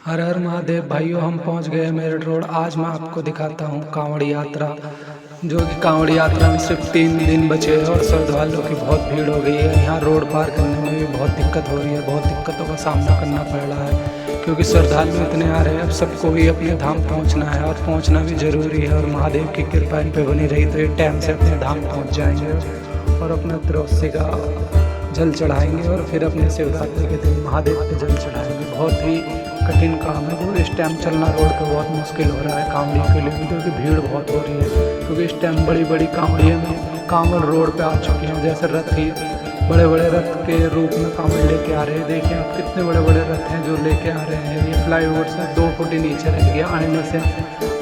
हर हर महादेव भाइयों, हम पहुंच गए मेरठ रोड। आज मैं आपको दिखाता हूं कांवड़ यात्रा, जो कि कांवड़ यात्रा में सिर्फ 3 दिन बचे हैं और श्रद्धालुओं की बहुत भीड़ हो गई है। यहाँ रोड पार करने में भी बहुत दिक्कत हो रही है, बहुत दिक्कतों का सामना करना पड़ रहा है, क्योंकि श्रद्धालु इतने आ रहे हैं। अब सबको भी अपने धाम पहुँचना है और पहुँचना भी ज़रूरी है, और महादेव की कृपा इन पर बनी रही तो ये टाइम से अपने धाम पहुँच जाएंगे और अपने त्रोसी का जल चढ़ाएंगे और फिर अपने शिवरात्रि के दिन महादेव पे जल चढ़ाएंगे। बहुत ही कठिन काम है, जो इस टाइम चलना रोड पे बहुत मुश्किल हो रहा है कांवड़ियों के लिए भी, क्योंकि भीड़ बहुत हो रही है। क्योंकि इस टाइम बड़ी बड़ी कांवड़ियों में कांवड़ रोड पे आ चुकी हैं, जैसे रथ ही बड़े बड़े रथ के रूप में कांवड़ लेके आ रहे हैं। देखिए आप, कितने बड़े बड़े रथ हैं जो लेके आ रहे हैं। ये फ्लाईओवर से 2 फुट ही नीचे रह गया, आने से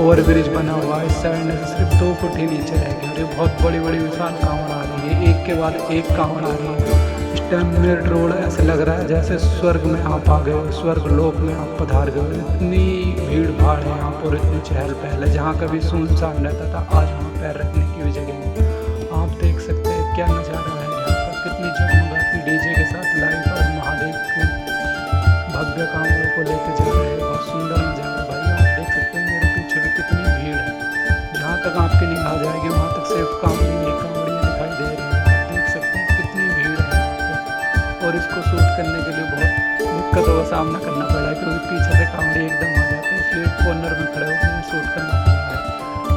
ओवर ब्रिज बना हुआ है, इस साइड से सिर्फ 2 फुट ही नीचे रह गया। और ये बहुत बड़ी बड़ी विशाल कांवड़ आ रही है, एक के बाद एक कांवड़ आ रही है। इस टाइम मेरठ रोड ऐसे लग रहा है जैसे स्वर्ग में आप आ गए, स्वर्ग लोक में आप पधार गए। इतनी भीड़ भाड़ है यहाँ पर, इतनी चहल पहल है। जहाँ कभी सुनसान रहता था, आज वहाँ पैर रखने की भी जगह नहीं। आप देख सकते हैं क्या नज़ारा है यहाँ पर, कितनी जगमगाती डीजे के साथ लाइट और महादेव के भव्य कांवड़ों को लेकर जा रहे हैं। बहुत सुंदर नज़ारा है भाई। आप देख सकते हैं मेरे पीछे भी कितनी भीड़ है। जहाँ तक आपकी निगाह जाएगी वहाँ तक सिर्फ कांवड़ियाँ दिखाई दे रही है। आप देख सकते हैं कितनी भीड़ है यहाँ पे, और इसको शूट करने के लिए बहुत दिक्कतों का सामना करना पड़ा है, क्योंकि पीछे से कांवड़ी एकदम आ जाते हैं, इसलिए कॉर्नर में खड़े होकर शूट करना पड़ा है।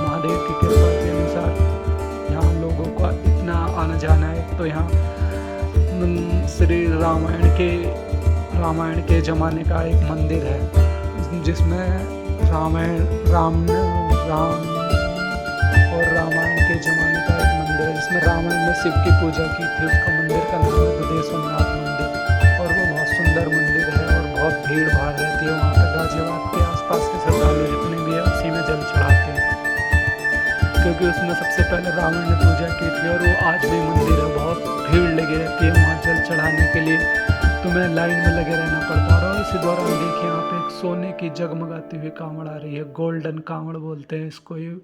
महादेव की कृपा के अनुसार यहाँ लोगों का इतना आना जाना है। तो यहाँ श्री रामायण के ज़माने का एक मंदिर है, जिसमें रामायण राम और रामायण के ज़माने का एक मंदिर है, जिसमें रामायण ने शिव की पूजा की थी। उसका मंदिर का नाम है दुधेश्वरनाथ मंदिर, और वो बहुत सुंदर मंदिर है और बहुत भीड़ भाड़ रहती है वहाँ पर। गाजियाबाद के आसपास के श्रद्धालु जितने भी है उसी में जल चढ़ाते हैं, क्योंकि उसमें सबसे पहले रावण ने पूजा की थी। और वो आज भी मंदिर है, बहुत भीड़ लगी रहती है वहाँ जल चढ़ाने के लिए, तुम्हें लाइन में लगे रहना पड़ता है। और इसी दौरान देखिए यहाँ पे एक सोने की जगमगाती हुई कांवड़ आ रही है, गोल्डन कांवड़ बोलते हैं इसको। ये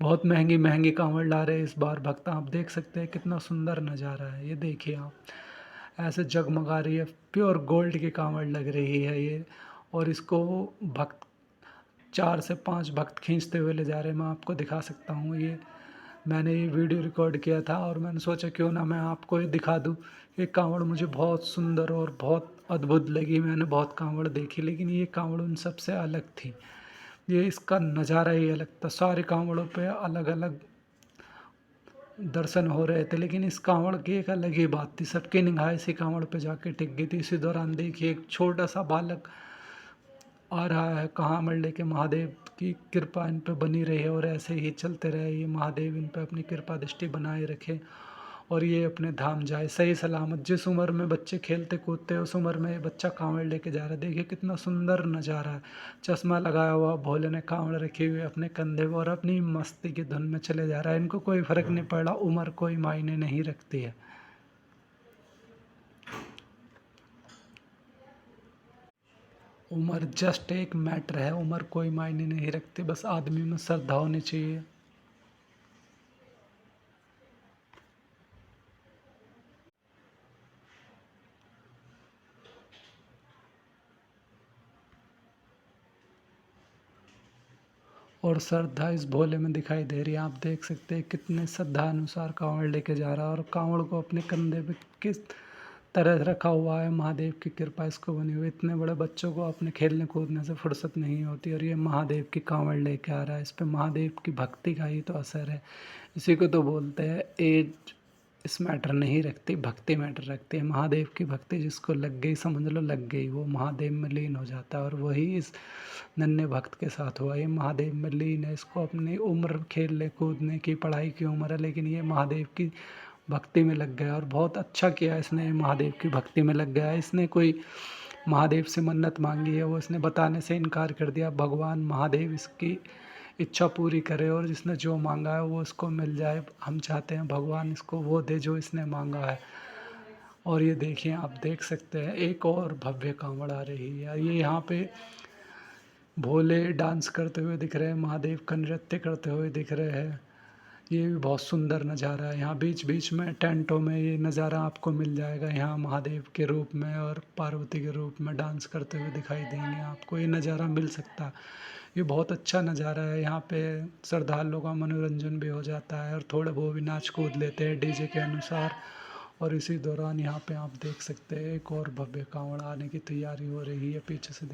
बहुत महंगी महंगी कांवड़ ला रहे हैं इस बार भक्त। आप देख सकते हैं कितना सुंदर नज़ारा है। ये देखिए आप, ऐसे जगमगा रही है, प्योर गोल्ड की कांवड़ लग रही है ये। और इसको भक्त 4 से 5 भक्त खींचते हुए ले जा रहे हैं। मैं आपको दिखा सकता हूँ, ये मैंने ये वीडियो रिकॉर्ड किया था और मैंने सोचा क्यों ना मैं आपको ये दिखा दूँ। ये कांवड़ मुझे बहुत सुंदर और बहुत अद्भुत लगी। मैंने बहुत कांवड़ देखी, लेकिन ये कांवड़ उन सबसे अलग थी। ये इसका नज़ारा ही अलग था। सारे कांवड़ों पे अलग अलग दर्शन हो रहे थे, लेकिन इस कांवड़ की एक अलग ही बात थी। सबकी निगाह इसी कांवड़ पे जाके टिक गई थी। इसी दौरान देखिए एक छोटा सा बालक आ रहा है कांवड़ लेके। महादेव की कृपा इन पे बनी रही है और ऐसे ही चलते रहे। ये महादेव इन पे अपनी कृपा दृष्टि बनाए रखे और ये अपने धाम जाए सही सलामत। जिस उम्र में बच्चे खेलते कूदते उस उम्र में ये बच्चा कांवड़ लेके जा रहा है। देखिए कितना सुंदर नज़ारा है। चश्मा लगाया हुआ भोले ने कांवड़ रखी हुई अपने कंधे पर और अपनी मस्ती की धुन में चले जा रहा है। इनको कोई फ़र्क नहीं पड़ रहा, उम्र कोई मायने नहीं रखती है। उम्र जस्ट एक मैटर है, उम्र कोई मायने नहीं रखती, बस आदमी में श्रद्धा होनी चाहिए। और श्रद्धा इस भोले में दिखाई दे रही है। आप देख सकते हैं कितने श्रद्धा अनुसार कांवड़ लेके जा रहा है और कांवड़ को अपने कंधे पे किस तरह रखा हुआ है। महादेव की कृपा इसको बनी हुई। इतने बड़े बच्चों को अपने खेलने कूदने से फुर्सत नहीं होती, और ये महादेव की कांवड़ लेके आ रहा है। इस पे महादेव की भक्ति का ही तो असर है। इसी को तो बोलते हैं एज इस मैटर नहीं रखती, भक्ति मैटर रखती है। महादेव की भक्ति जिसको लग गई, समझ लो लग गई, वो महादेव में लीन हो जाता है। और वही इस नन्हे भक्त के साथ हुआ। ये महादेव में लीन है। इसको अपनी उम्र खेलने कूदने की, पढ़ाई की उम्र है, लेकिन ये महादेव की भक्ति में लग गया और बहुत अच्छा किया इसने। महादेव की भक्ति में लग गया। इसने कोई महादेव से मन्नत मांगी है, वो इसने बताने से इनकार कर दिया। भगवान महादेव इसकी इच्छा पूरी करे और जिसने जो मांगा है वो इसको मिल जाए। हम चाहते हैं भगवान इसको वो दे जो इसने मांगा है। और ये देखिए, आप देख सकते हैं एक और भव्य कांवड़ आ रही है। ये यहाँ पे भोले डांस करते हुए दिख रहे हैं, महादेव का नृत्य करते हुए दिख रहे हैं। ये भी बहुत सुंदर नज़ारा है। यहाँ बीच-बीच में टेंटों में ये नज़ारा आपको मिल जाएगा। यहाँ महादेव के रूप में और पार्वती के रूप में डांस करते हुए दिखाई देंगे आपको, ये नज़ारा मिल सकता है। ये बहुत अच्छा नज़ारा है। यहाँ पे श्रद्धालुओं का मनोरंजन भी हो जाता है और थोड़ा वो भी नाच कूद लेते हैं डीजे के अनुसार। और इसी दौरान यहाँ पे आप देख सकते हैं एक और भव्य कांवड़ आने की तैयारी हो रही है, पीछे से